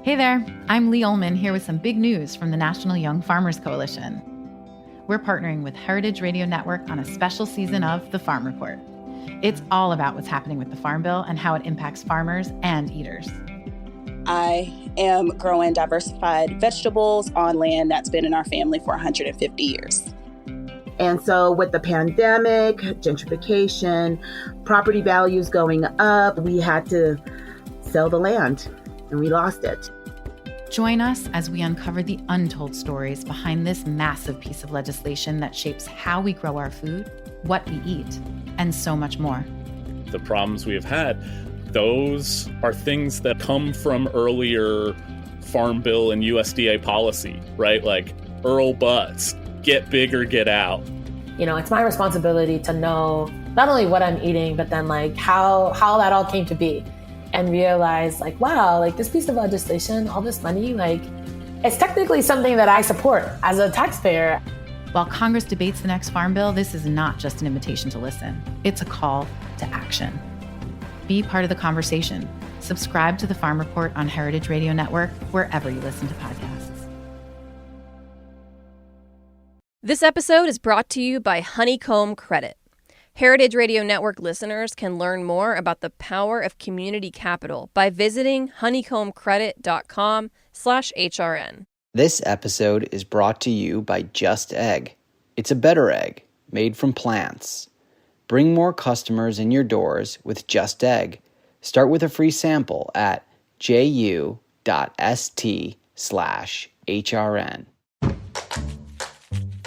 Hey there, I'm Lee Ullman here with some big news from the National Young Farmers Coalition. We're partnering with Heritage Radio Network on a special season of The Farm Report. It's all about what's happening with the Farm Bill and how it impacts farmers and eaters. I am growing diversified vegetables on land that's been in our family for 150 years. And so with the pandemic, gentrification, property values going up, we had to sell the land and we lost it. Join us as we uncover the untold stories behind this massive piece of legislation that shapes how we grow our food, what we eat, and so much more. The problems we have had, those are things that come from earlier Farm Bill and USDA policy, right? Like Earl Butts, get big or get out. You know, it's my responsibility to know not only what I'm eating, but then like how that all came to be. And realize like, wow, like this piece of legislation, all this money, like it's technically something that I support as a taxpayer. While Congress debates the next Farm Bill, this is not just an invitation to listen. It's a call to action. Be part of the conversation. Subscribe to the Farm Report on Heritage Radio Network, wherever you listen to podcasts. This episode is brought to you by Honeycomb Credit. Heritage Radio Network listeners can learn more about the power of community capital by visiting honeycombcredit.com/HRN. This episode is brought to you by Just Egg. It's a better egg made from plants. Bring more customers in your doors with Just Egg. Start with a free sample at ju.st/HRN.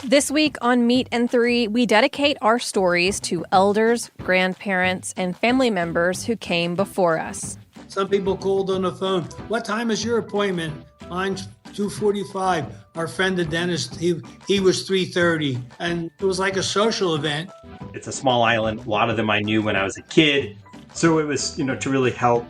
This week on Meat and Three, we dedicate our stories to elders, grandparents, and family members who came before us. Some people called on the phone. What time is your appointment? Mine's 2:45. Our friend the dentist, he was 3:30. And it was like a social event. It's a small island. A lot of them I knew when I was a kid. So it was, to really help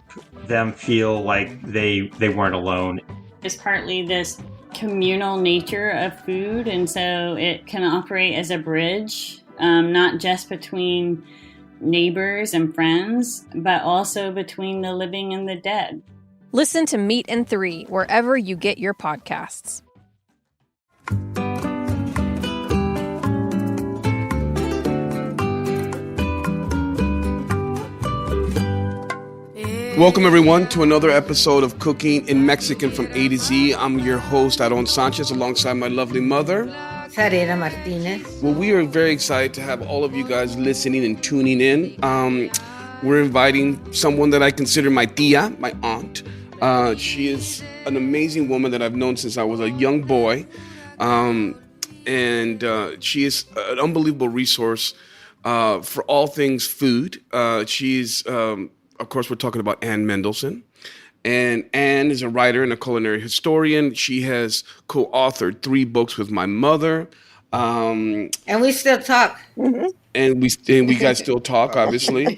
them feel like they weren't alone. It's partly this communal nature of food, and so it can operate as a bridge, not just between neighbors and friends, but also between the living and the dead. Listen to Meat and Three wherever you get your podcasts. Welcome, everyone, to another episode of Cooking in Mexican from A to Z. I'm your host, Aarón Sanchez, alongside my lovely mother, Zarela Martinez. Well, we are very excited to have all of you guys listening and tuning in. We're inviting someone that I consider my tia, my aunt. She is an amazing woman that I've known since I was a young boy. And she is an unbelievable resource for all things food. She's... Of course, we're talking about Ann Mendelson. And Ann is a writer and a culinary historian. She has co-authored 3 books with my mother. And we still talk. Mm-hmm. And we guys still talk, obviously.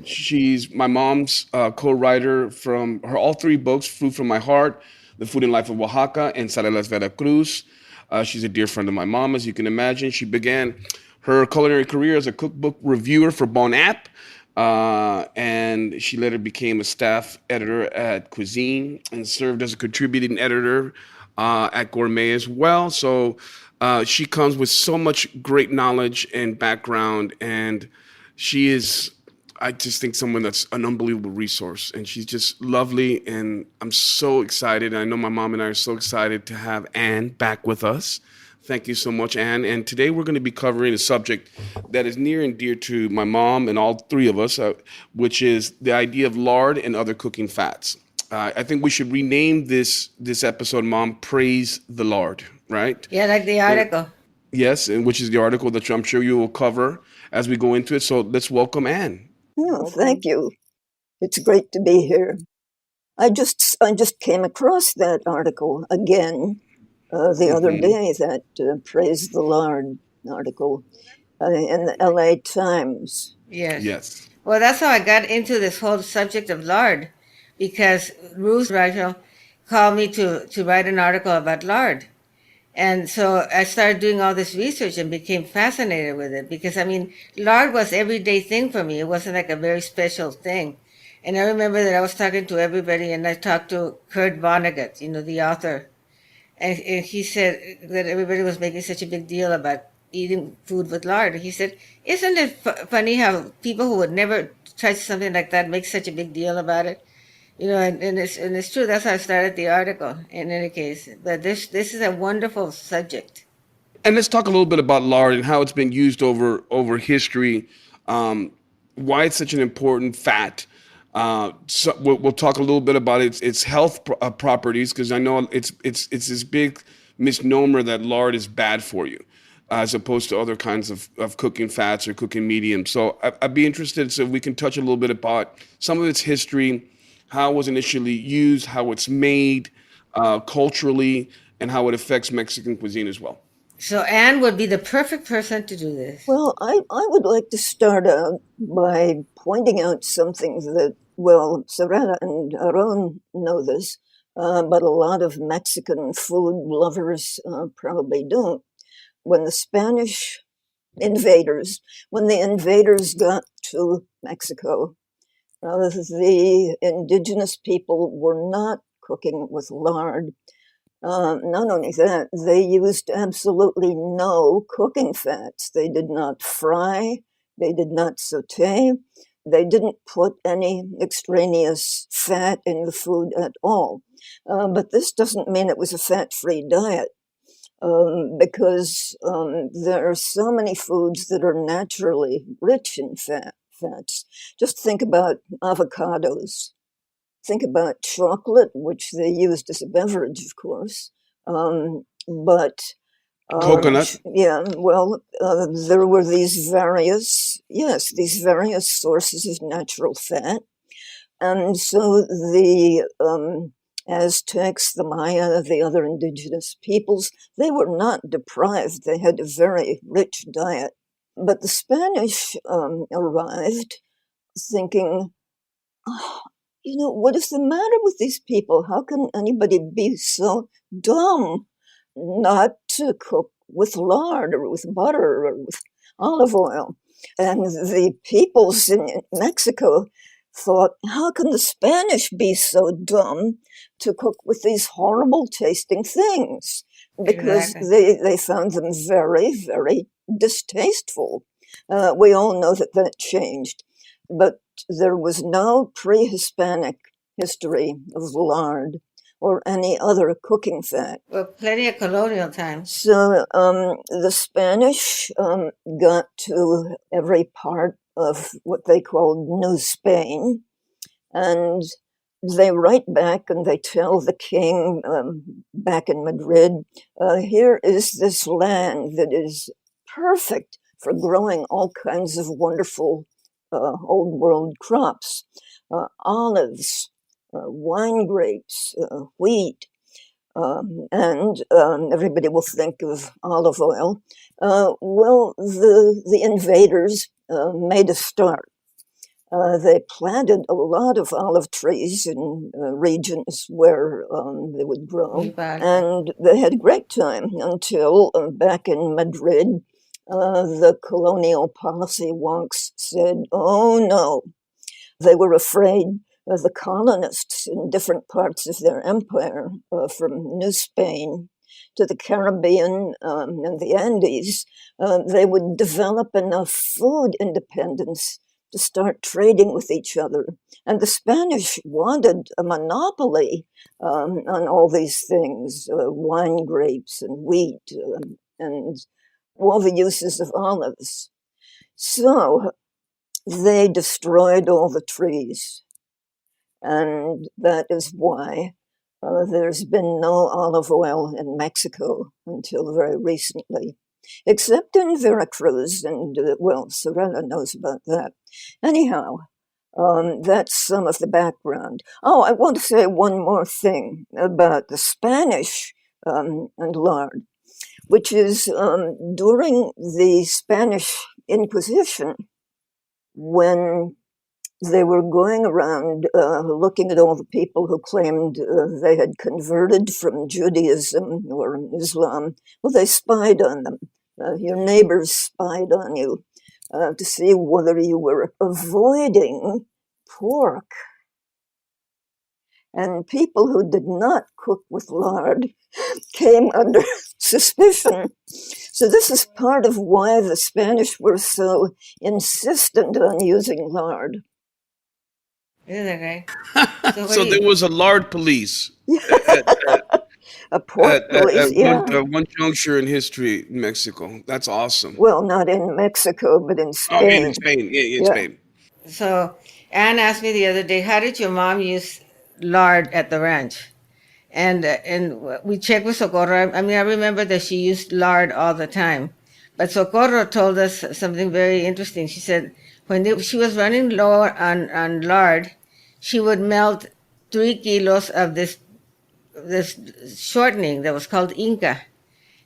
She's my mom's co-writer from all 3 books, Food from My Heart, The Food and Life of Oaxaca, and Zarela, Veracruz. She's a dear friend of my mom, as you can imagine. She began her culinary career as a cookbook reviewer for Bon App. And she later became a staff editor at Cuisine and served as a contributing editor at Gourmet as well. So she comes with so much great knowledge and background, and she is, I just think, someone that's an unbelievable resource, and she's just lovely, and I'm so excited. I know my mom and I are so excited to have Ann back with us. Thank you so much, Ann. And today we're going to be covering a subject that is near and dear to my mom and all 3 of us, which is the idea of lard and other cooking fats. I think we should rename this episode, Mom, Praise the Lard, right? Yeah, like the article. Yes, and which is the article that I'm sure you will cover as we go into it. So let's welcome Ann. Oh, thank you. It's great to be here. I just came across that article again. The other day, that Praise the Lard article in the LA Times. Yes. Well, that's how I got into this whole subject of lard, because Ruth Rachel called me to write an article about lard. And so I started doing all this research and became fascinated with it because, lard was everyday thing for me. It wasn't like a very special thing. And I remember that I was talking to everybody, and I talked to Kurt Vonnegut, the author. And he said that everybody was making such a big deal about eating food with lard. He said, isn't it funny how people who would never try something like that make such a big deal about it? And it's true. That's how I started the article, in any case. But this is a wonderful subject. And let's talk a little bit about lard and how it's been used over history, why it's such an important fat. So we'll talk a little bit about its health properties, because I know it's this big misnomer that lard is bad for you, as opposed to other kinds of cooking fats or cooking mediums. So I'd be interested, so we can touch a little bit about some of its history, how it was initially used, how it's made culturally, and how it affects Mexican cuisine as well. So Anne would be the perfect person to do this. Well, I would like to start out by pointing out something that, well, Zarela and Aarón know this, but a lot of Mexican food lovers probably don't. When the invaders got to Mexico, the indigenous people were not cooking with lard. Not only that, they used absolutely no cooking fats. They did not fry, they did not saute, they didn't put any extraneous fat in the food at all. But this doesn't mean it was a fat-free diet, because there are so many foods that are naturally rich in fats. Just think about avocados. Think about chocolate, which they used as a beverage, of course. But coconut. Yeah, well, there were these various sources of natural fat. And so the Aztecs, the Maya, the other indigenous peoples, they were not deprived. They had a very rich diet. But the Spanish arrived thinking, what is the matter with these people? How can anybody be so dumb not to cook with lard or with butter or with olive oil? And the peoples in Mexico thought, how can the Spanish be so dumb to cook with these horrible tasting things? Because they found them very, very distasteful. We all know that changed. But there was no pre-Hispanic history of lard or any other cooking fat. Well, plenty of colonial times. So the Spanish got to every part of what they called New Spain, and they write back and they tell the king back in Madrid, here is this land that is perfect for growing all kinds of wonderful old world crops, olives, wine grapes, wheat, and everybody will think of olive oil. Well, the invaders made a start. They planted a lot of olive trees in regions where they would grow, and they had a great time until back in Madrid, the colonial policy wonks said, oh no. They were afraid of the colonists in different parts of their empire, from New Spain to the Caribbean and the Andes. They would develop enough food independence to start trading with each other. And the Spanish wanted a monopoly on all these things, wine grapes and wheat and all the uses of olives. So they destroyed all the trees. And that is why there's been no olive oil in Mexico until very recently, except in Veracruz, and Zarela knows about that. Anyhow, that's some of the background. Oh, I want to say one more thing about the Spanish and lard, which is during the Spanish Inquisition, when they were going around looking at all the people who claimed they had converted from Judaism or Islam. Well, they spied on them. Your neighbors spied on you to see whether you were avoiding pork And people who did not cook with lard came under suspicion. So this is part of why the Spanish were so insistent on using lard. Okay. So there was a lard police a pork police, at one juncture in history in Mexico. That's awesome. Well, not in Mexico, but in Spain. Oh, in Spain. Yeah, in Spain. So Anne asked me the other day, how did your mom use lard at the ranch? And we checked with Socorro. I mean, I remember that she used lard all the time. But Socorro told us something very interesting. She said when she was running low on lard, she would melt 3 kilos of this shortening that was called Inca.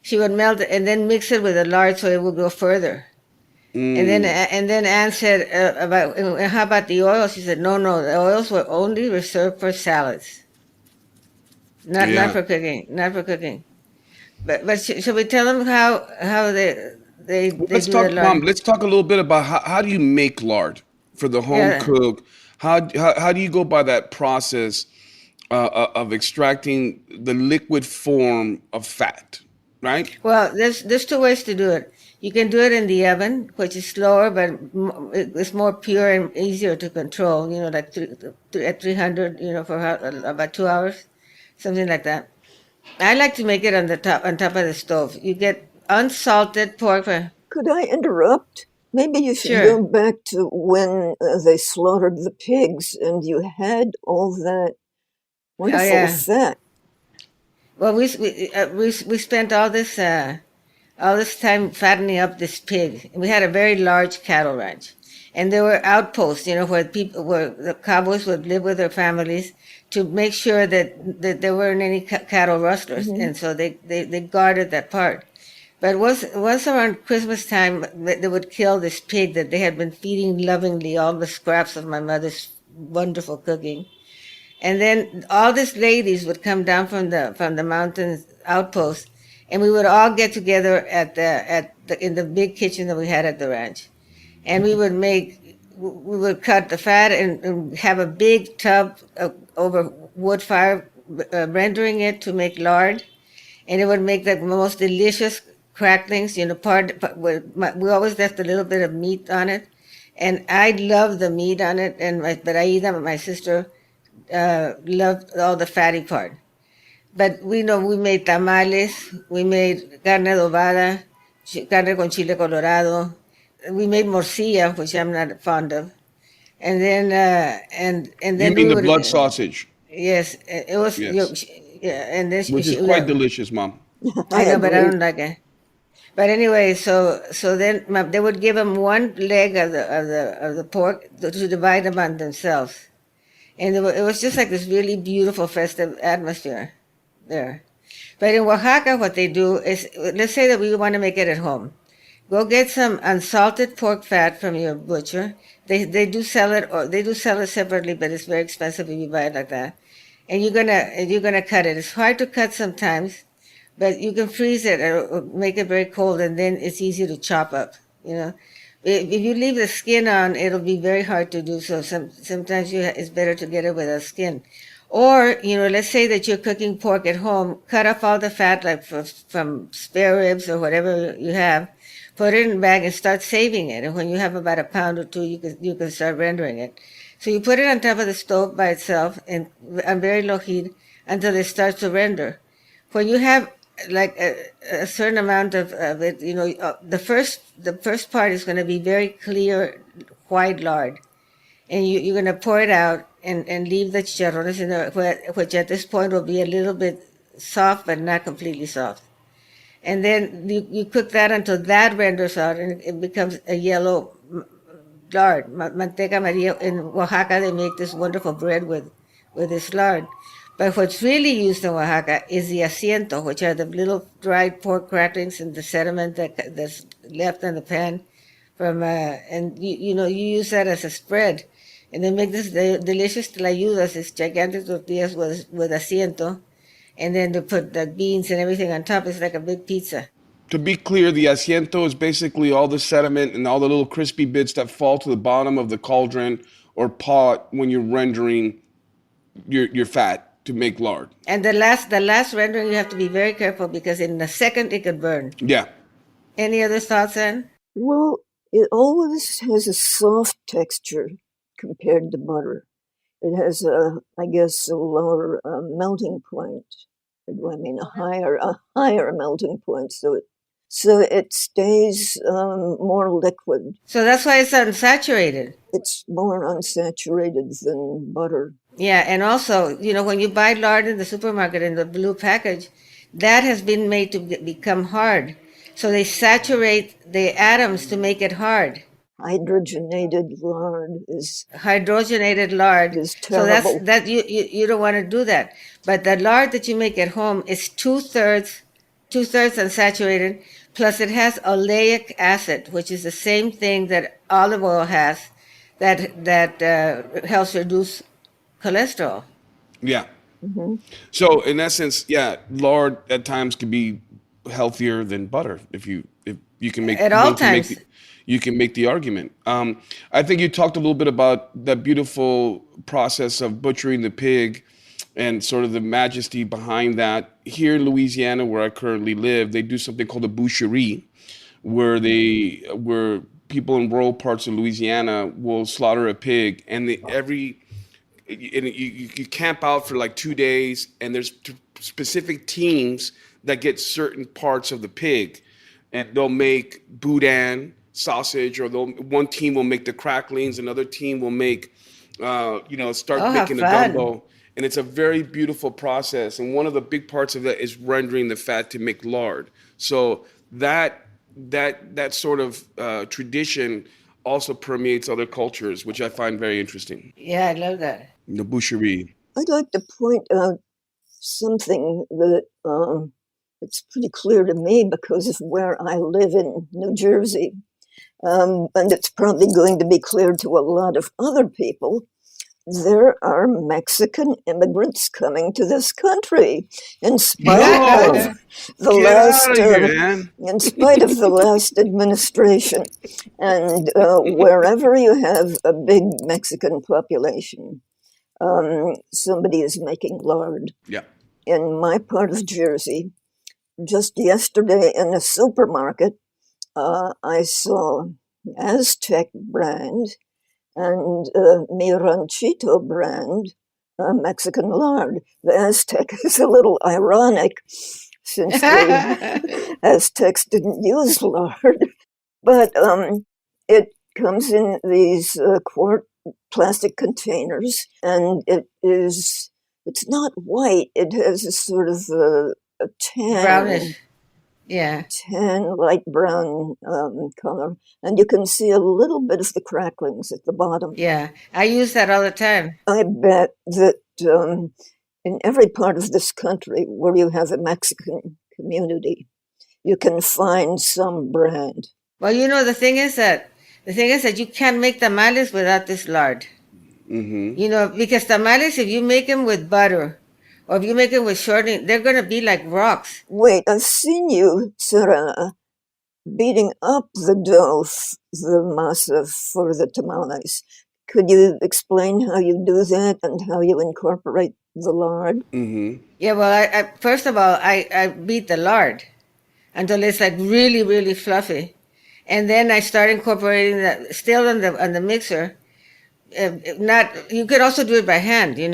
She would melt it and then mix it with the lard so it would go further. And then Anne said how about the oil? She said no, the oils were only reserved for salads, not for cooking. But should we tell them how they let's do talk, the lard? Mom. Let's talk a little bit about how do you make lard for the home cook. How do you go by that process of extracting the liquid form of fat, right? Well, there's 2 ways to do it. You can do it in the oven, which is slower, but it's more pure and easier to control. Like at 300, for about 2 hours, something like that. I like to make it on top of the stove. You get unsalted pork. Could I interrupt? Maybe you should go back to when they slaughtered the pigs and you had all that wonderful fat. Well, we spent all this time fattening up this pig. We had a very large cattle ranch, and there were outposts, where the cowboys would live with their families to make sure that there weren't any cattle rustlers, and so they guarded that part. But once around Christmas time, they would kill this pig that they had been feeding lovingly all the scraps of my mother's wonderful cooking. And then all these ladies would come down from the mountains outpost, and we would all get together in the big kitchen that we had at the ranch, and we would cut the fat and have a big tub over wood fire, rendering it to make lard, and it would make the most delicious cracklings. We always left a little bit of meat on it, and I loved the meat on it, but Aida, my sister, loved all the fatty part. But we made tamales, we made carne adobada, carne con chile colorado, we made morcilla, which I'm not fond of, and then and then you mean the blood sausage? Yes, it was. Yes. And then which is quite delicious, Mom. I know, but I don't like it. But anyway, so then they would give them one leg of the pork to divide among themselves. And it was just like this really beautiful festive atmosphere there. But in Oaxaca, what they do is, let's say that we want to make it at home. Go get some unsalted pork fat from your butcher. They do sell it, or they do sell it separately, but it's very expensive if you buy it like that. And you're gonna cut it. It's hard to cut sometimes, but you can freeze it or make it very cold, and then it's easy to chop up. If you leave the skin on, it'll be very hard to do so. Sometimes it's better to get it with a skin. Or, let's say that you're cooking pork at home, cut off all the fat, like from spare ribs or whatever you have, put it in a bag and start saving it. And when you have about a pound or two, you can start rendering it. So you put it on top of the stove by itself and on very low heat until it starts to render. When you have like a certain amount of it, the first part is going to be very clear white lard, and you're going to pour it out and leave the chicharrones in there, which at this point will be a little bit soft but not completely soft. And then you cook that until that renders out and it becomes a yellow lard, manteca Maria. In Oaxaca, they make this wonderful bread with this lard. But what's really used in Oaxaca is the asiento, which are the little dried pork cracklings and the sediment that's left in the pan and you use that as a spread. And they make this delicious tlayudas, these gigantic tortillas with asiento. And then they put the beans and everything on top. It's like a big pizza. To be clear, the asiento is basically all the sediment and all the little crispy bits that fall to the bottom of the cauldron or pot when you're rendering your fat to make lard. And the last rendering, you have to be very careful because in a second it could burn. Yeah. Any other thoughts, Anne? Well, it always has a soft texture compared to butter. It has I guess, a lower melting point. I mean, a higher melting point, so it stays more liquid. So that's why it's unsaturated. It's more unsaturated than butter. Yeah, and also, when you buy lard in the supermarket in the blue package, that has been made to become hard. So they saturate the atoms to make it hard. Hydrogenated lard is terrible. So that you don't want to do that. But the lard that you make at home is two-thirds unsaturated, plus it has oleic acid, which is the same thing that olive oil has, that helps reduce cholesterol. Yeah. Mm-hmm. So in essence, lard at times can be healthier than butter if you can make at all times. You can make the argument. I think you talked a little bit about that beautiful process of butchering the pig and sort of the majesty behind that. Here in Louisiana, where I currently live, they do something called a boucherie, where people in rural parts of Louisiana will slaughter a pig, and you camp out for like 2 days, and there's specific teams that get certain parts of the pig, and they'll make boudin sausage, or one team will make the cracklings, another team will make making the gumbo. And it's a very beautiful process, and one of the big parts of that is rendering the fat to make lard. So that sort of tradition also permeates other cultures, which I find very interesting. Yeah, I love that. The boucherie. I'd like to point out something that it's pretty clear to me because of where I live in New Jersey. And it's probably going to be clear to a lot of other people. There are Mexican immigrants coming to this country in spite of the last administration. And wherever you have a big Mexican population, somebody is making lard. Yeah. In my part of Jersey, just yesterday in a supermarket, I saw Aztec brand and Mi Ranchito brand Mexican lard. The Aztec is a little ironic since the Aztecs didn't use lard, but it comes in these quart plastic containers, and it's not white. It has a sort of a tan. Brownish. Yeah. Tan, light brown color. And you can see a little bit of the cracklings at the bottom. Yeah, I use that all the time. I bet that in every part of this country where you have a Mexican community, you can find some brand. Well, the thing is that you can't make tamales without this lard. Mm-hmm. Because tamales, if you make them with butter, or if you make it with shortening, they're going to be like rocks. Wait, I've seen you, Zarela, beating up the dough, the masa for the tamales. Could you explain how you do that and how you incorporate the lard? Mm-hmm. Yeah, well, I first of all, I beat the lard until it's like really, really fluffy. And then I start incorporating that still on the mixer. You could also do it by hand, and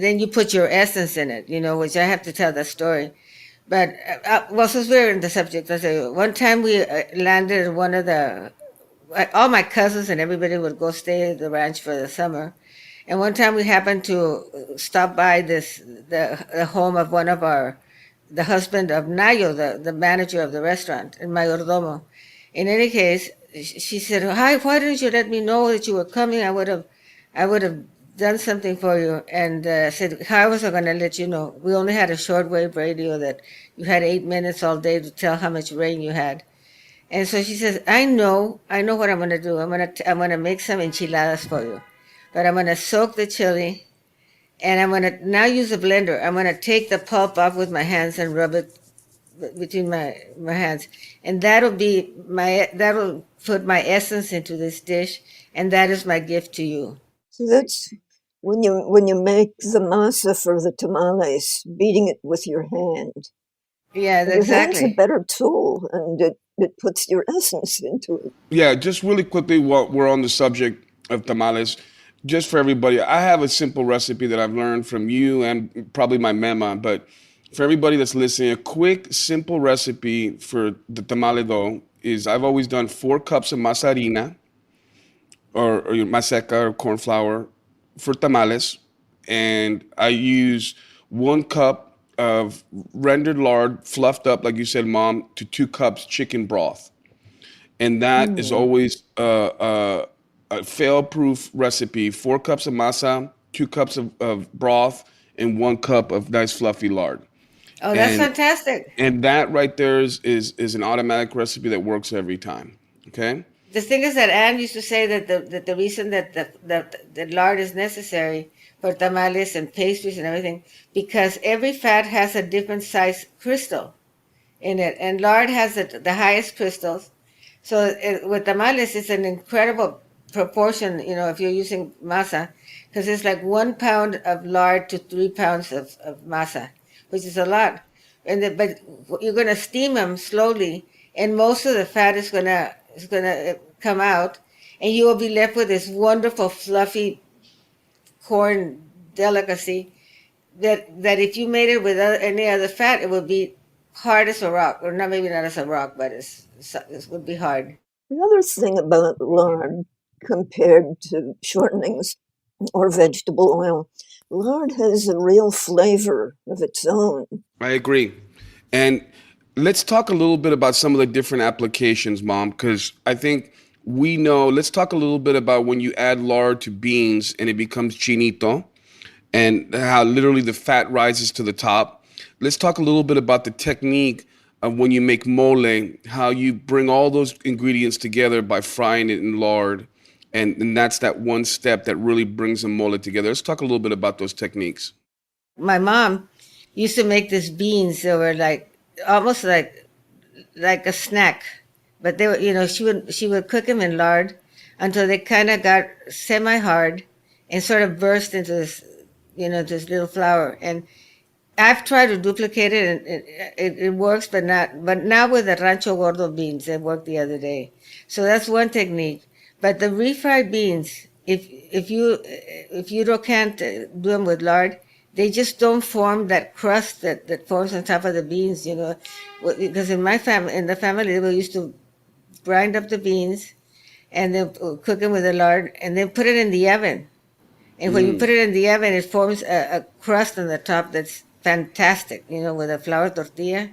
then you put your essence in it, which I have to tell that story. But since we're in the subject, I'll tell you, one time we landed in one of all my cousins and everybody would go stay at the ranch for the summer. And one time we happened to stop by the home of the husband of Nayo, the manager of the restaurant, in Mayordomo. In any case, she said, "Hi, why didn't you let me know that you were coming? I would have done something for you." And said, "How was I going to let you know? We only had a shortwave radio that you had 8 minutes all day to tell how much rain you had." And so she says, I know what I'm going to do. I'm going to make some enchiladas for you. But I'm going to soak the chili, and I'm going to now use a blender. I'm going to take the pulp off with my hands and rub it between my hands. And that'll put my essence into this dish, and that is my gift to you. So that's when you make the masa for the tamales, beating it with your hand. Yeah, Your hand's a exactly. better tool, and it puts your essence into it. Yeah, just really quickly while we're on the subject of tamales, just for everybody, I have a simple recipe that I've learned from you and probably my mama, but for everybody that's listening, a quick, simple recipe for the tamale dough is I've always done 4 cups of masa harina or maseca or corn flour for tamales, and I use 1 cup of rendered lard, fluffed up, like you said, Mom, to 2 cups chicken broth. And that is always a fail-proof recipe. 4 cups of masa, 2 cups of broth, and 1 cup of nice fluffy lard. Oh, that's And fantastic. and that right there is an automatic recipe that works every time. Okay? The thing is that Anne used to say that the reason that lard is necessary for tamales and pastries and everything, because every fat has a different size crystal in it, and lard has the highest crystals. So with tamales, it's an incredible proportion, if you're using masa, because it's like 1 pound of lard to 3 pounds of masa, which is a lot. But you're going to steam them slowly, and most of the fat is going to come out, and you will be left with this wonderful fluffy corn delicacy that if you made it with any other fat, it would be hard as a rock, or not, maybe not as a rock, but it would be hard. The other thing about lard compared to shortenings or vegetable oil, lard has a real flavor of its own. I agree. And let's talk a little bit about some of the different applications, Mom, because I think let's talk a little bit about when you add lard to beans and it becomes chinito and how literally the fat rises to the top. Let's talk a little bit about the technique of when you make mole, how you bring all those ingredients together by frying it in lard. And that's that one step that really brings the mole together. Let's talk a little bit about those techniques. My mom used to make these beans that were almost like a snack, but they were, she would cook them in lard until they kind of got semi-hard and sort of burst into this little flour. And I've tried to duplicate it, and it works, but now with the Rancho Gordo beans, it worked the other day. So that's one technique. But the refried beans, if you can't do them with lard, they just don't form that crust that forms on top of the beans, because in the family, we used to grind up the beans and then cook them with the lard and then put it in the oven. And when you put it in the oven, it forms a crust on the top that's fantastic, with a flour tortilla.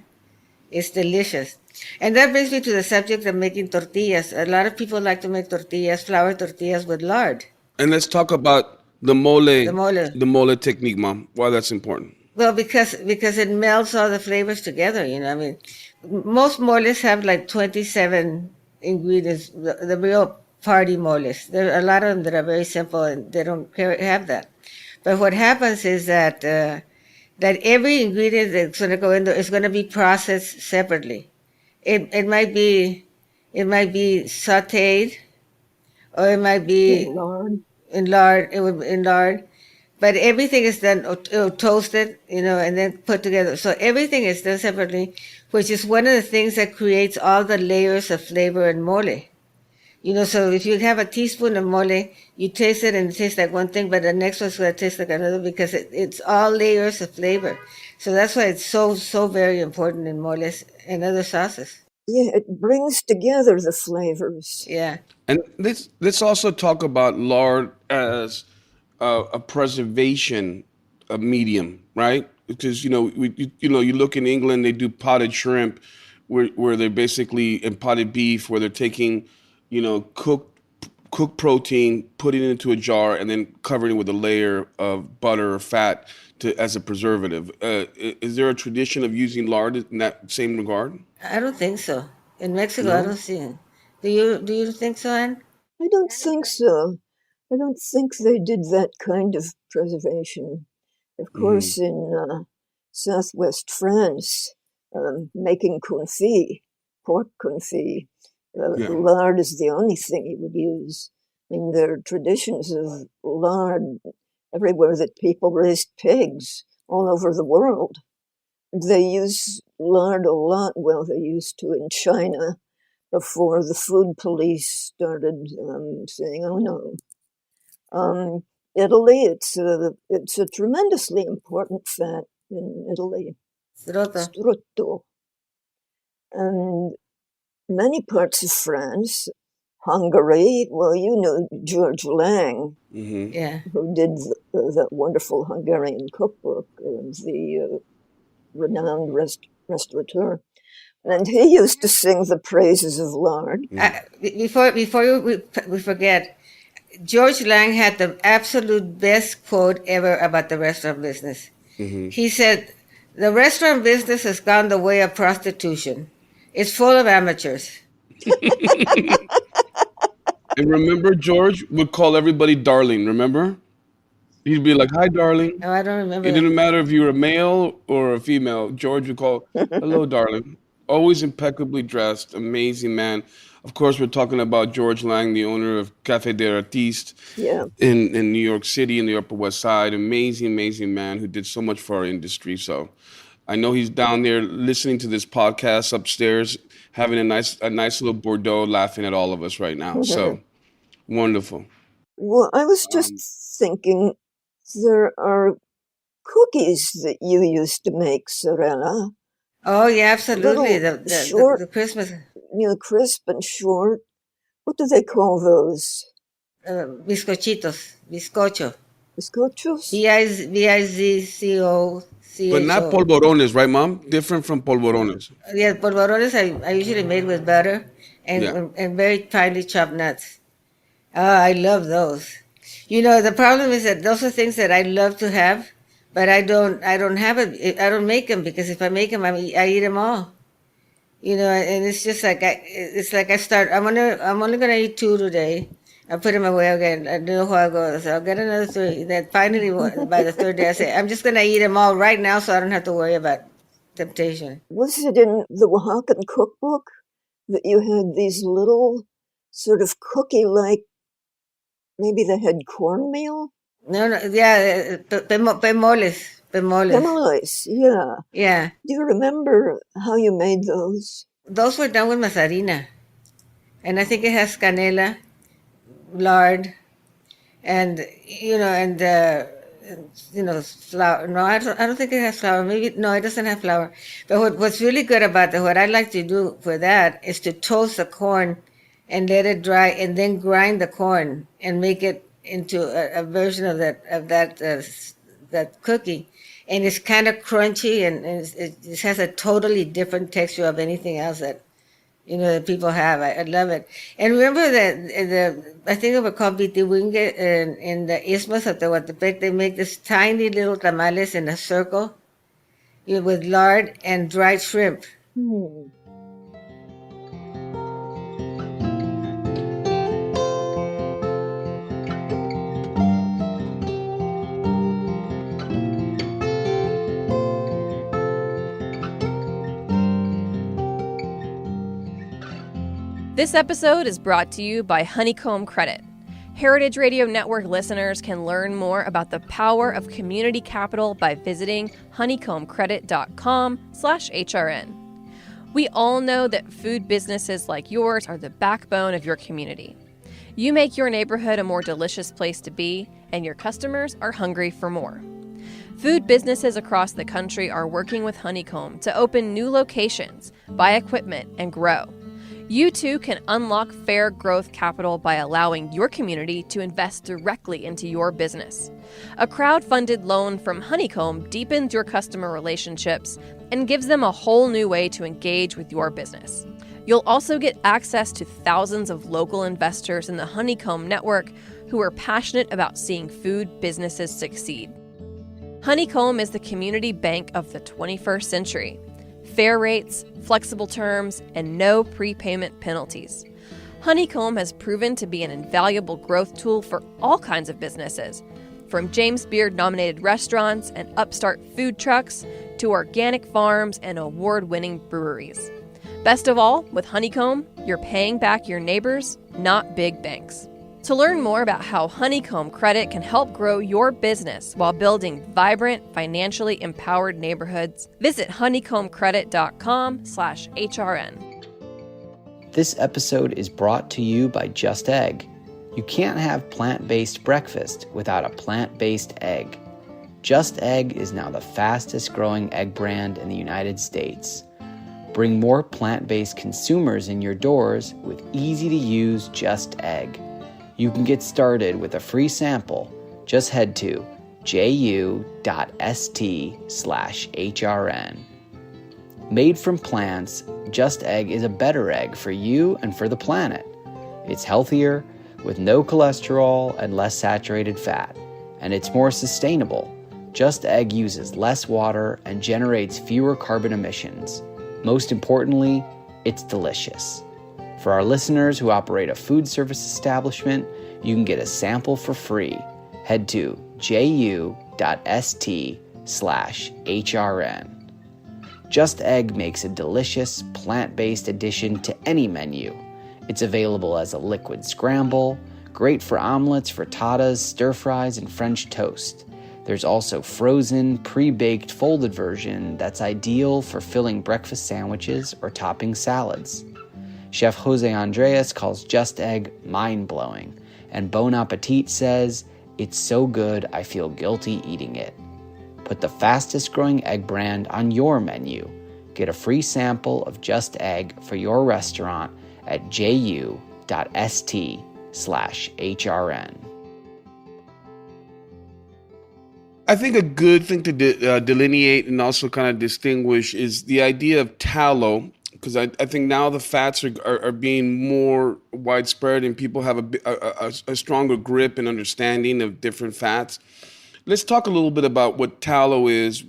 It's delicious. And that brings me to the subject of making tortillas. A lot of people like to make flour tortillas with lard. And let's talk about the mole technique, Mom. Why that's important. Well, because it melts all the flavors together, I mean, most moles have like 27 ingredients, the real party moles. There are a lot of them that are very simple and they don't have that. But what happens is that every ingredient that's going to go in there is going to be processed separately. It might be sautéed, or it might be in lard. But everything is done toasted, and then put together. So everything is done separately, which is one of the things that creates all the layers of flavor in mole. So if you have a teaspoon of mole, you taste it and it tastes like one thing, but the next one's going to taste like another because it's all layers of flavor. So that's why it's so very important in moles and other sauces. Yeah, it brings together the flavors. Yeah. And let's also talk about lard as a preservation medium, right? Because you look in England, they do potted shrimp, where they're basically in potted beef, where they're taking cooked protein, putting it into a jar, and then covering it with a layer of butter or fat as a preservative. Is there a tradition of using lard in that same regard? I don't think so. In Mexico, No? I don't see it. Do you think so, Anne? I don't think so. I don't think they did that kind of preservation. Of course, in southwest France, making confit, pork confit, lard is the only thing you would use. I mean, there are traditions of lard everywhere that people raised pigs all over the world. They use lard a lot. Well, they used to in China before the food police started saying, "Oh no." Italy, it's a tremendously important fat in Italy. Strutto. And many parts of France, Hungary. Well, you know George Lang, who did that wonderful Hungarian cookbook, the renowned restaurateur. And he used to sing the praises of lard. Before we forget, George Lang had the absolute best quote ever about the restaurant business. He said, "The restaurant business has gone the way of prostitution. It's full of amateurs." And remember, George would call everybody darling, remember? He'd be like, "Hi, darling." Oh, I don't remember. It didn't matter if you were a male or a female. George would call, "Hello, darling." Always impeccably dressed, amazing man. Of course, we're talking about George Lang, the owner of Café des Artistes in New York City, in the Upper West Side. Amazing, amazing man who did so much for our industry. So I know he's down there listening to this podcast upstairs, having a nice little Bordeaux, laughing at all of us right now. So wonderful. Well, I was just thinking, there are cookies that you used to make, Zarela. Oh, yeah, absolutely. The Christmas. Crisp and short. What do they call those? Bizcochitos. Bizcocho. Bizcochos? Bizcocho. But not polvorones, right, Mom? Different from polvorones. Yeah, polvorones I usually made with butter and very finely chopped nuts. Oh, I love those. The problem is that those are things that I love to have, but I don't have it. I don't make them, because if I make them, I eat them all. And it's just like I'm only gonna eat 2 today. I put them away again. I don't know how I go. So I'll get another 3. Then finally, by the 3rd day, I say, I'm just gonna eat them all right now, so I don't have to worry about temptation. Was it in the Oaxacan cookbook that you had these little sort of cookie-like? Maybe they had cornmeal? No, yeah, pemoles. Tamales, yeah. Yeah. Do you remember how you made those? Those were done with mazarina. And I think it has canela, lard, and flour. No, I don't think it has flour. Maybe, no, it doesn't have flour. But what's really good about what I like to do for that is to toast the corn and let it dry, and then grind the corn and make it into a version of that cookie. And it's kind of crunchy, and it has a totally different texture of anything else that people have. I love it. And remember that I think they were called bitiwingue in the Isthmus of Tehuantepec. They make this tiny little tamales in a circle with lard and dried shrimp. This episode is brought to you by Honeycomb Credit. Heritage Radio Network listeners can learn more about the power of community capital by visiting honeycombcredit.com/HRN. We all know that food businesses like yours are the backbone of your community. You make your neighborhood a more delicious place to be, and your customers are hungry for more. Food businesses across the country are working with Honeycomb to open new locations, buy equipment, and grow. You too can unlock fair growth capital by allowing your community to invest directly into your business. A crowd-funded loan from Honeycomb deepens your customer relationships and gives them a whole new way to engage with your business. You'll also get access to thousands of local investors in the Honeycomb network who are passionate about seeing food businesses succeed. Honeycomb is the community bank of the 21st century. Fair rates, flexible terms, and no prepayment penalties. Honeycomb has proven to be an invaluable growth tool for all kinds of businesses, from James Beard-nominated restaurants and upstart food trucks to organic farms and award-winning breweries. Best of all, with Honeycomb, you're paying back your neighbors, not big banks. To learn more about how Honeycomb Credit can help grow your business while building vibrant, financially empowered neighborhoods, visit honeycombcredit.com/HRN. This episode is brought to you by Just Egg. You can't have plant-based breakfast without a plant-based egg. Just Egg is now the fastest growing egg brand in the United States. Bring more plant-based consumers in your doors with easy-to-use Just Egg. You can get started with a free sample. Just head to ju.st/HRN. Made from plants, Just Egg is a better egg for you and for the planet. It's healthier, with no cholesterol and less saturated fat, and it's more sustainable. Just Egg uses less water and generates fewer carbon emissions. Most importantly, it's delicious. For our listeners who operate a food service establishment, you can get a sample for free. Head to ju.st/HRN. Just Egg makes a delicious, plant-based addition to any menu. It's available as a liquid scramble, great for omelets, frittatas, stir-fries, and French toast. There's also frozen, pre-baked, folded version that's ideal for filling breakfast sandwiches or topping salads. Chef Jose Andres calls Just Egg mind-blowing, and Bon Appetit says, "It's so good I feel guilty eating it." Put the fastest growing egg brand on your menu. Get a free sample of Just Egg for your restaurant at ju.st/HRN. I think a good thing to delineate and also kind of distinguish is the idea of tallow, because I think now the fats are being more widespread and people have a stronger grip and understanding of different fats. Let's talk a little bit about what tallow is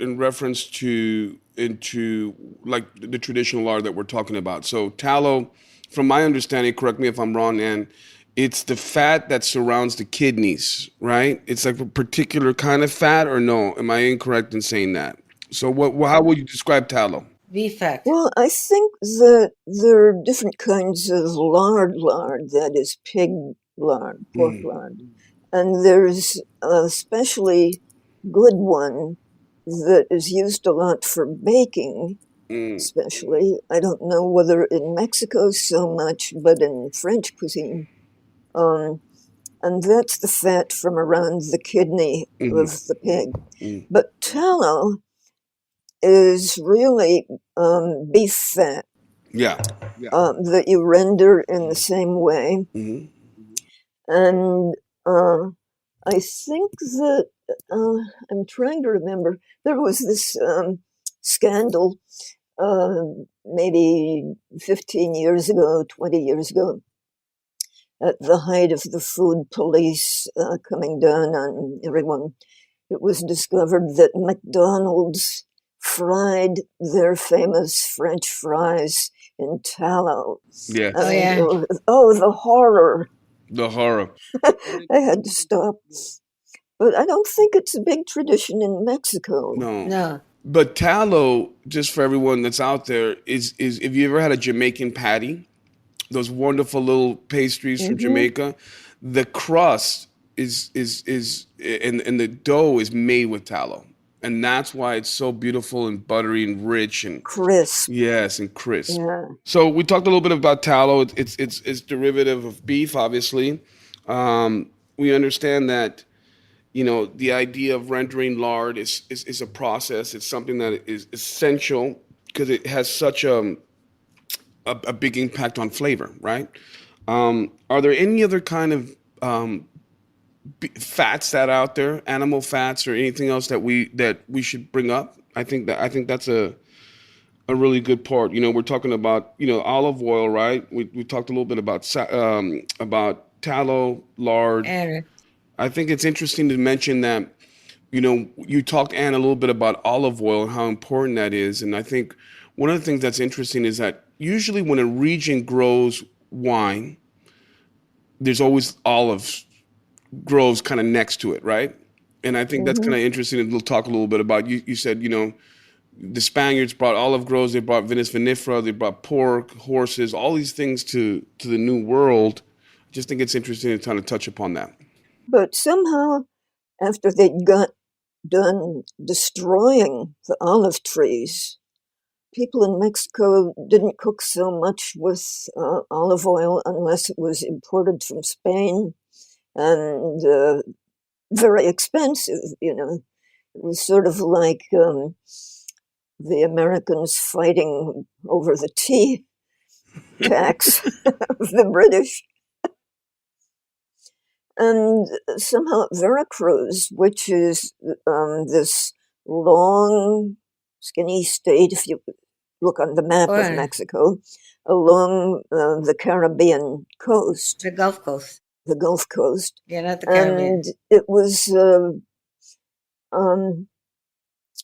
in reference into like the traditional lard that we're talking about. So tallow, from my understanding, correct me if I'm wrong, Ann, it's the fat that surrounds the kidneys, right? It's like a particular kind of fat, or no? Am I incorrect in saying that? So how would you describe tallow? Beef fat. Well, I think that there are different kinds of lard, that is pig lard, pork lard. And there's a especially good one that is used a lot for baking, especially. I don't know whether in Mexico so much, but in French cuisine. And that's the fat from around the kidney of the pig. But tallow is really beef fat. That you render in the same way. And I think that, I'm trying to remember, there was this scandal maybe 15 years ago, 20 years ago, at the height of the food police coming down on everyone. It was discovered that McDonald's fried their famous French fries in tallow. Yeah. The horror. The horror. I had to stop. But I don't think it's a big tradition in Mexico. No. But tallow, just for everyone that's out there, is if you ever had a Jamaican patty, those wonderful little pastries from Jamaica, the crust is and the dough is made with tallow. And that's why it's so beautiful and buttery and rich and crisp. Yes, and crisp. Yeah. So we talked a little bit about tallow. It's derivative of beef, obviously. We understand that, the idea of rendering lard is a process. It's something that is essential because it has such a big impact on flavor, right? Are there any other kind of fats that out there, animal fats or anything else that we should bring up? I think that's a really good part. We're talking about olive oil, right? We talked a little bit about tallow, lard. I think it's interesting to mention that you talked, Anne, a little bit about olive oil and how important that is. And I think one of the things that's interesting is that usually when a region grows wine, there's always olive groves kind of next to it, right? And I think that's kind of interesting. And we'll talk a little bit about, you said, the Spaniards brought olive groves, they brought Venus vinifera, they brought pork, horses, all these things to the New World. Just think it's interesting to kind of touch upon that. But somehow, after they got done destroying the olive trees, people in Mexico didn't cook so much with olive oil unless it was imported from Spain and very expensive. It was sort of like the Americans fighting over the tea tax of the British. And somehow Veracruz, which is this long, skinny state, if you look on the map of Mexico, along the Caribbean coast. The Gulf Coast. The Gulf Coast. Yeah, not the Caribbean. And it was,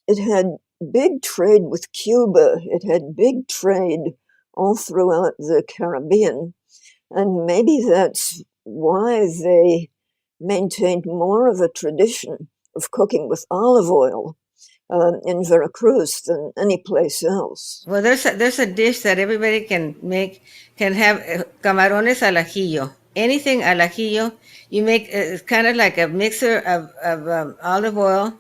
it had big trade with Cuba. It had big trade all throughout the Caribbean. And maybe that's why they maintained more of a tradition of cooking with olive oil in Veracruz than any place else. Well, there's a dish that everybody can make, can have camarones al ajillo. Anything al ajillo, you make it's kind of like a mixer of olive oil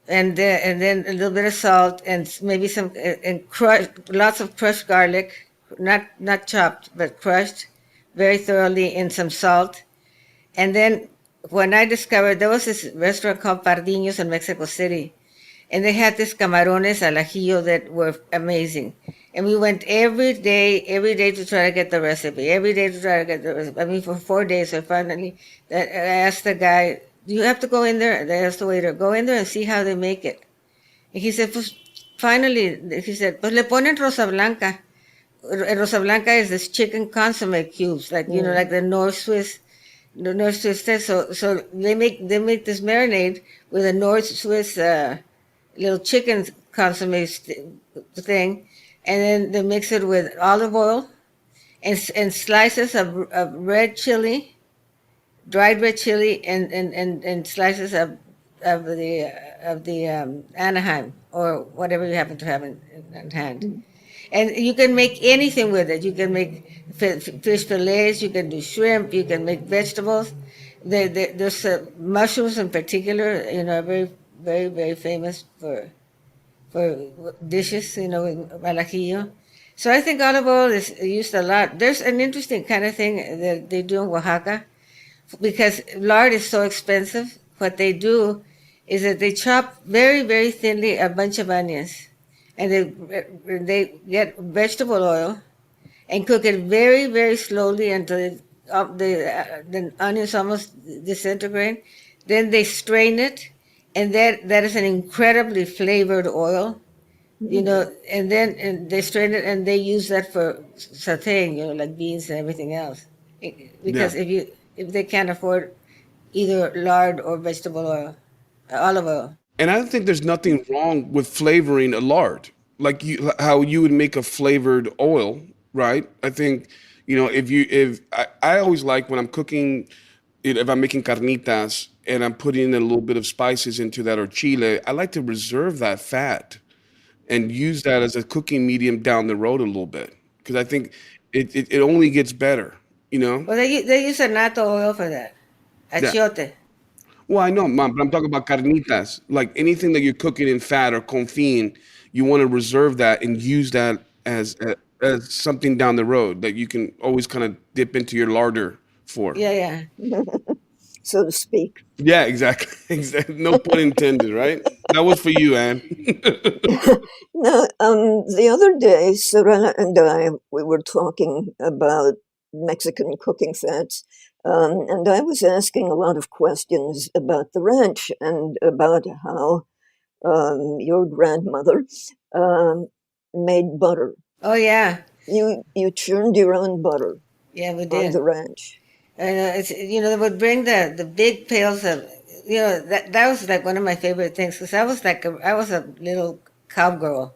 and then a little bit of salt and maybe some and lots of crushed garlic, not chopped but crushed very thoroughly in some salt. And then when I discovered, there was this restaurant called Pardiños in Mexico City, and they had this camarones al ajillo that were amazing. And we went every day to try to get the recipe, I mean, for 4 days, so finally I asked the guy, do you have to go in there? They asked the waiter, go in there and see how they make it. And he said, pues, finally, he said, pues le ponen rosa blanca. Rosa blanca is this chicken consomme cubes, like, like the North Swiss test. So they make this marinade with a North Swiss little chicken consomme thing, and then they mix it with olive oil and slices of red chili, dried red chili, and slices of the Anaheim or whatever you happen to have in hand. And you can make anything with it. You can make fish fillets, you can do shrimp, you can make vegetables. There's mushrooms in particular, very, very, very famous for dishes, with al ajillo. So I think olive oil is used a lot. There's an interesting kind of thing that they do in Oaxaca, because lard is so expensive. What they do is that they chop very, very thinly a bunch of onions. And they get vegetable oil and cook it very, very slowly until the onions almost disintegrate. Then they strain it, and that is an incredibly flavored oil, and then they strain it and they use that for sauteing, like beans and everything else. Because if they can't afford either lard or vegetable oil, olive oil. And I think there's nothing wrong with flavoring a lard, like how you would make a flavored oil, right? I think, I always like when I'm cooking, if I'm making carnitas and I'm putting a little bit of spices into that or chile, I like to reserve that fat and use that as a cooking medium down the road a little bit, because I think it only gets better, Well, they use annatto oil for that, achiote. Yeah. Well, I know, Mom, but I'm talking about carnitas. Like anything that you're cooking in fat or confit, you want to reserve that and use that as something down the road that you can always kind of dip into your larder for. Yeah. So to speak. Yeah, exactly. No pun intended, right? That was for you, Anne. No, the other day, Zarela and I, we were talking about Mexican cooking fats. And I was asking a lot of questions about the ranch and about how your grandmother made butter. Oh, yeah. You churned your own butter. Yeah, we did. On the ranch. And they would bring the big pails of, that was like one of my favorite things, because I was a little cowgirl.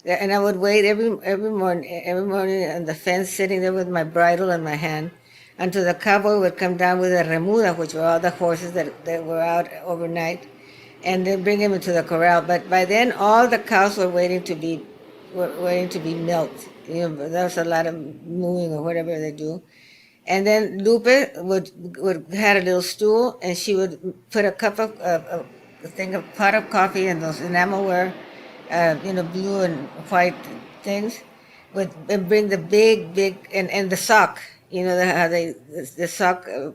And I would wait every morning on the fence, sitting there with my bridle in my hand, until the cowboy would come down with a remuda, which were all the horses that were out overnight, and then bring them into the corral. But by then, all the cows were waiting to be milked. There was a lot of mooing or whatever they do. And then Lupe would had a little stool, and she would put a cup of a pot of coffee in those enamelware, blue and white things, and bring the big and the sock. You know how the sock. I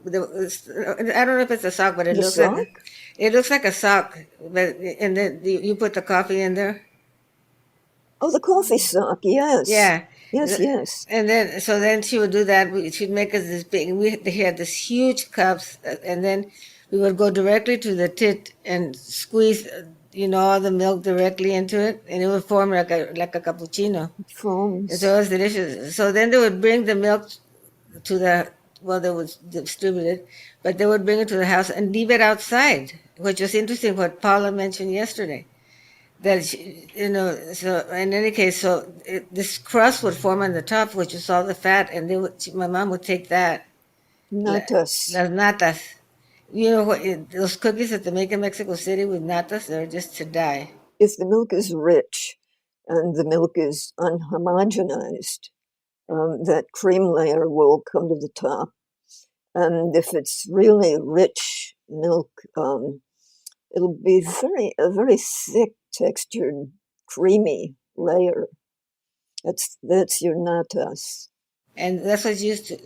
don't know if it's a sock, but it looks like a sock. But and then you put the coffee in there. Oh, the coffee sock, yes. Yeah. Yes. And then she would do that. She'd make us this big. They had this huge cups, and then we would go directly to the tit and squeeze, all the milk directly into it, and it would form like a cappuccino. Foams. So it was delicious. So then they would bring the milk to they would distribute it, but they would bring it to the house and leave it outside, which was interesting. What Paula mentioned yesterday. That so in any case, this crust would form on the top, which is all the fat, and my mom would take that. Natas. Las natas. You know what? Those cookies that they make in Mexico City with natas, they're just to die. If the milk is rich and the milk is unhomogenized, that cream layer will come to the top. And if it's really rich milk, it'll be a very thick textured, creamy layer. That's your natas. And that's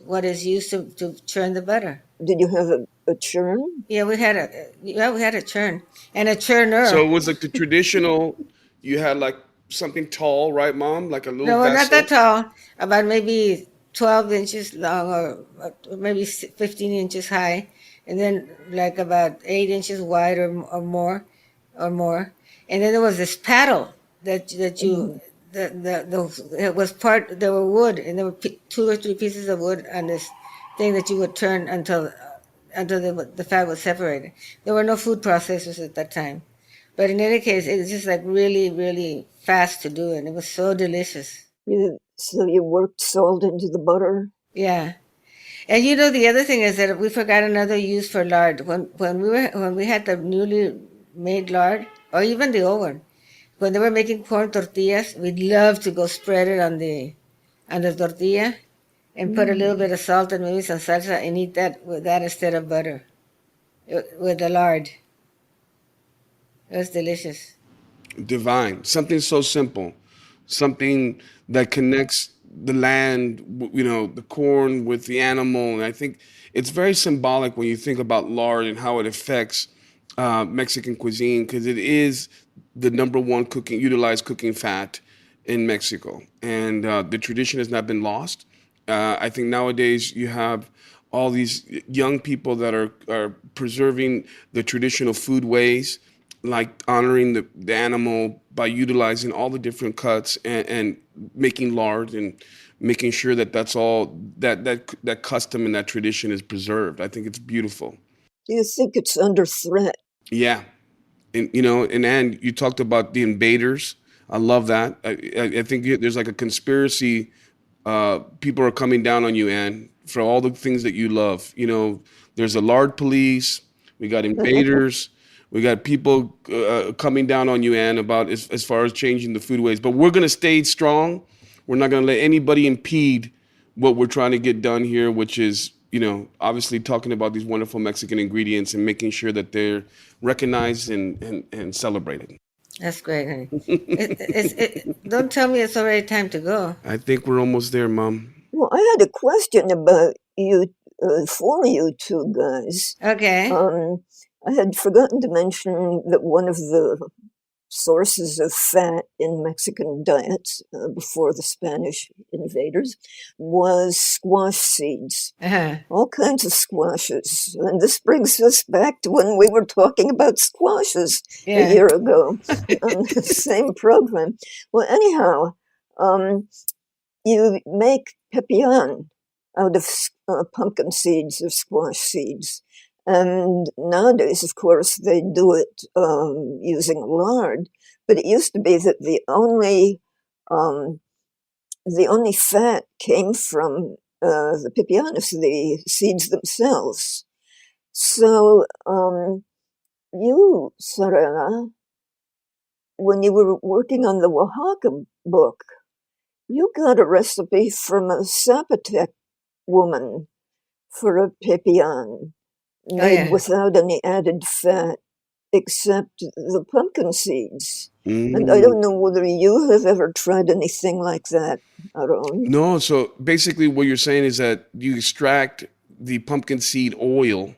what is used to churn the butter. Did you have a churn? Yeah, we had a churn and a churner. So it was like the traditional. You had like something tall, right, Mom? Like a little. No, vessel? Not that tall. About maybe 12 inches long, or maybe 15 inches high, and then like about 8 inches wide or more. And then there was this paddle that you. It was there were wood, and there were 2 or 3 pieces of wood on this thing that you would turn until the fat was separated. There were no food processors at that time. But in any case, it was just like really, really fast to do, and it was so delicious. So you worked salt into the butter? Yeah. And the other thing is that we forgot another use for lard. When we had the newly made lard, or even the old one, when they were making corn tortillas, we'd love to go spread it on the tortilla and put a little bit of salt and maybe some salsa and eat that with that instead of butter, with the lard. It was delicious. Divine. Something so simple. Something that connects the land, the corn with the animal. And I think it's very symbolic when you think about lard and how it affects Mexican cuisine, because it is the number one utilized cooking fat in Mexico. And the tradition has not been lost. I think nowadays you have all these young people that are preserving the traditional food ways, like honoring the animal by utilizing all the different cuts and making lard and making sure that's all that custom and that tradition is preserved. I think it's beautiful. Do you think it's under threat? Yeah. And, and you talked about the invaders. I love that. I think there's like a conspiracy. People are coming down on you, Ann, for all the things that you love. There's a lard police. We got invaders. We got people coming down on you, Ann, about as far as changing the food ways. But we're going to stay strong. We're not going to let anybody impede what we're trying to get done here, which is, obviously talking about these wonderful Mexican ingredients and making sure that they're recognized and celebrated. That's great, honey. Don't tell me it's already time to go. I think we're almost there, Mom. Well, I had a question about you, for you two guys. Okay. I had forgotten to mention that one of the sources of fat in Mexican diets before the Spanish invaders was squash seeds. Uh-huh. All kinds of squashes. And this brings us back to when we were talking about squashes a year ago on the same program. Well, anyhow, you make pepián out of pumpkin seeds or squash seeds. And nowadays, of course, they do it using lard. But it used to be that the only fat came from the pepianos, the seeds themselves. So you, Zarela, when you were working on the Oaxaca book, you got a recipe from a Zapotec woman for a pepian made without any added fat except the pumpkin seeds. And I don't know whether you have ever tried anything like that, Aarón. No, so basically what you're saying is that you extract the pumpkin seed oil,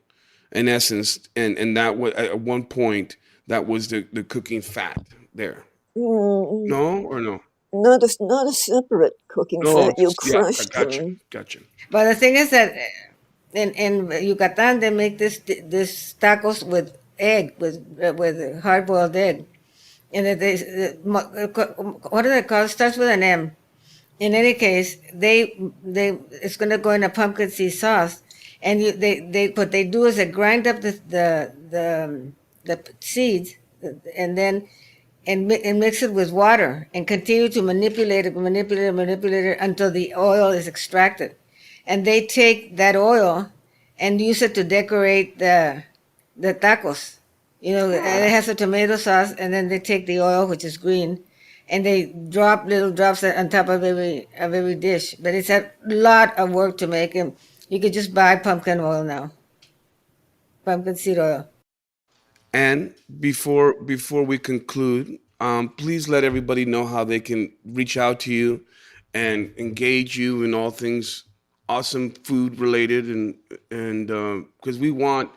in essence, and that was at one point that was the cooking fat there. No or no? Not a separate cooking fat. You crushed them. Gotcha. But the thing is that in Yucatan they make this tacos with egg, with hard boiled egg, and what do they call it? Starts with an M. In any case, it's going to go in a pumpkin seed sauce, and what they do is they grind up the seeds, and then and mix it with water, and continue to manipulate it until the oil is extracted, and they take that oil and use it to decorate the tacos. You know, it has a tomato sauce, and then they take the oil, which is green, and they drop little drops on top of every dish. But it's a lot of work to make them. You could just buy pumpkin oil now, pumpkin seed oil. And before we conclude, please let everybody know how they can reach out to you and engage you in all things awesome food related, and because we want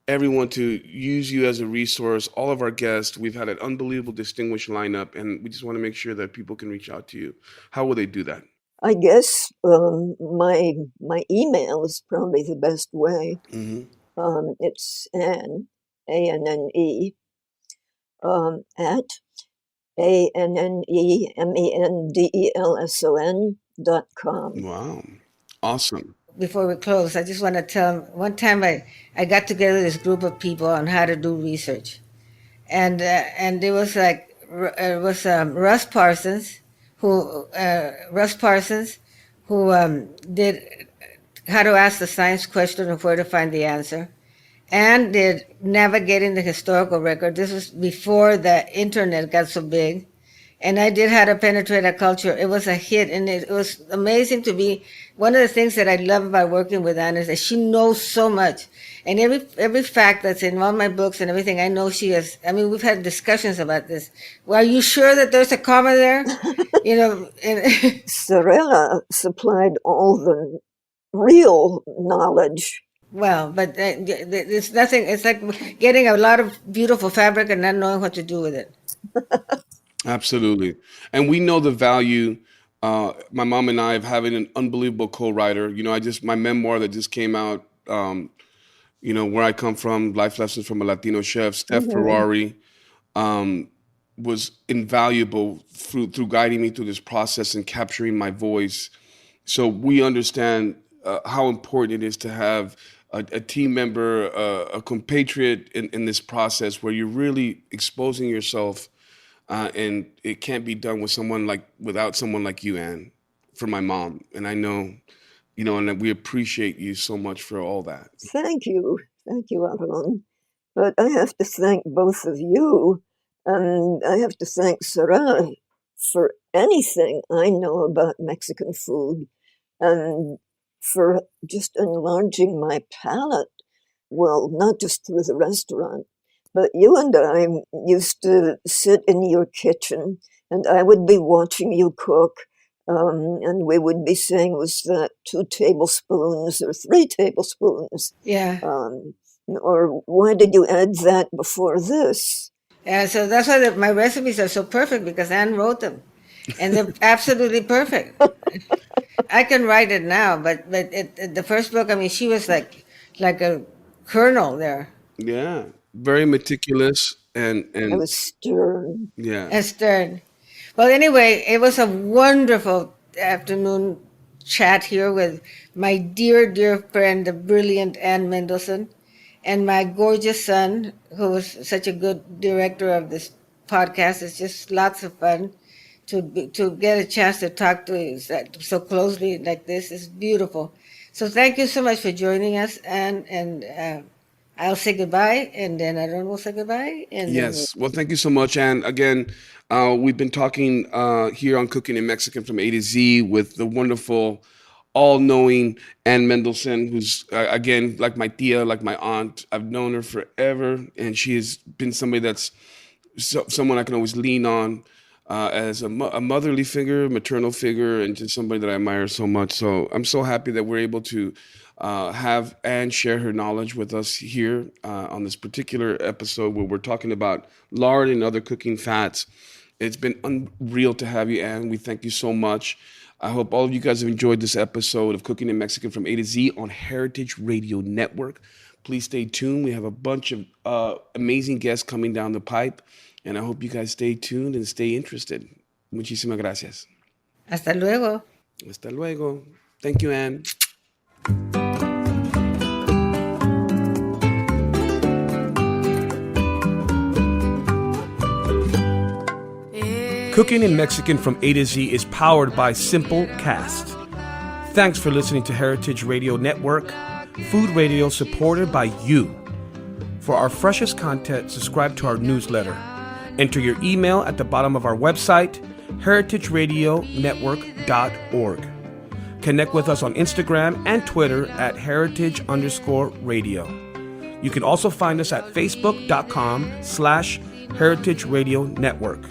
everyone to use you as a resource. All of our guests, we've had an unbelievable, distinguished lineup, and we just want to make sure that people can reach out to you. How will they do that? I guess my email is probably the best way. It's Anne, ANNE, at ANNEMENDELSON.com. Wow. Awesome. Before we close, I just want to tell them, one time I got together this group of people on how to do research. And it was like, Russ Parsons, who did how to ask the science question and where to find the answer, and did navigating the historical record. This was before the internet got so big. And I did How to Penetrate a Culture. It was a hit, and it was amazing to be. One of the things that I love about working with Anna is that she knows so much. And every fact that's in all my books and everything, I know she has. I mean, we've had discussions about this. Well, are you sure that there's a comma there? You know. Zarela supplied all the real knowledge. Well, but it's nothing. It's like getting a lot of beautiful fabric and not knowing what to do with it. Absolutely. And we know the value, my mom and I, of having an unbelievable co-writer. You know, my memoir that just came out, you know, where I come from, Life Lessons from a Latino Chef, Steph Ferrari, was invaluable through guiding me through this process and capturing my voice. So we understand how important it is to have a team member, a compatriot in this process where you're really exposing yourself. And it can't be done without someone like you, Anne, for my mom. And I know, you know, and we appreciate you so much for all that. Thank you, Aarón. But I have to thank both of you, and I have to thank Zarela for anything I know about Mexican food, and for just enlarging my palate. Well, not just through the restaurant. But you and I used to sit in your kitchen, and I would be watching you cook, and we would be saying, was that 2 tablespoons or 3 tablespoons? Yeah. Or why did you add that before this? Yeah, so that's why my recipes are so perfect, because Anne wrote them, and they're absolutely perfect. I can write it now, but the first book, I mean, she was like a colonel there. Yeah. Very meticulous and I was stern. Yeah. And stern. Well, anyway, it was a wonderful afternoon chat here with my dear, dear friend, the brilliant Anne Mendelson, and my gorgeous son, who was such a good director of this podcast. It's just lots of fun to get a chance to talk to you so closely like this. Is beautiful. So thank you so much for joining us, and I'll say goodbye, and then Aarón will say goodbye. And yes. Well, thank you so much. And again, we've been talking here on Cooking in Mexican from A to Z with the wonderful all-knowing Ann Mendelson, who's, again, like my tia, like my aunt. I've known her forever, and she has been somebody that's someone I can always lean on as a motherly figure, maternal figure, and just somebody that I admire so much. So I'm so happy that we're able to have Ann share her knowledge with us here on this particular episode where we're talking about lard and other cooking fats. It's been unreal to have you, Ann. We thank you so much. I hope all of you guys have enjoyed this episode of Cooking in Mexican from A to Z on Heritage Radio Network. Please stay tuned. We have a bunch of amazing guests coming down the pipe, and I hope you guys stay tuned and stay interested. Muchísimas gracias. Hasta luego. Hasta luego. Thank you, Ann. Cooking in Mexican from A to Z is powered by Simple Cast. Thanks for listening to Heritage Radio Network, food radio supported by you. For our freshest content, subscribe to our newsletter. Enter your email at the bottom of our website, heritageradionetwork.org. Connect with us on Instagram and Twitter at heritage_radio. You can also find us at facebook.com/Heritage Radio Network.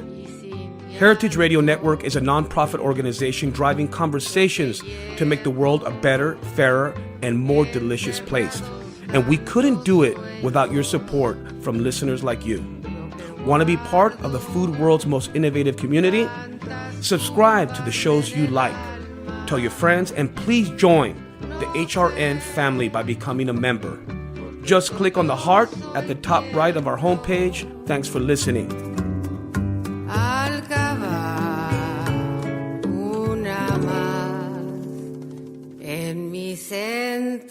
Heritage Radio Network is a nonprofit organization driving conversations to make the world a better, fairer, and more delicious place. And we couldn't do it without your support from listeners like you. Want to be part of the food world's most innovative community? Subscribe to the shows you like. Tell your friends, and please join the HRN family by becoming a member. Just click on the heart at the top right of our homepage. Thanks for listening. En mis entrañas.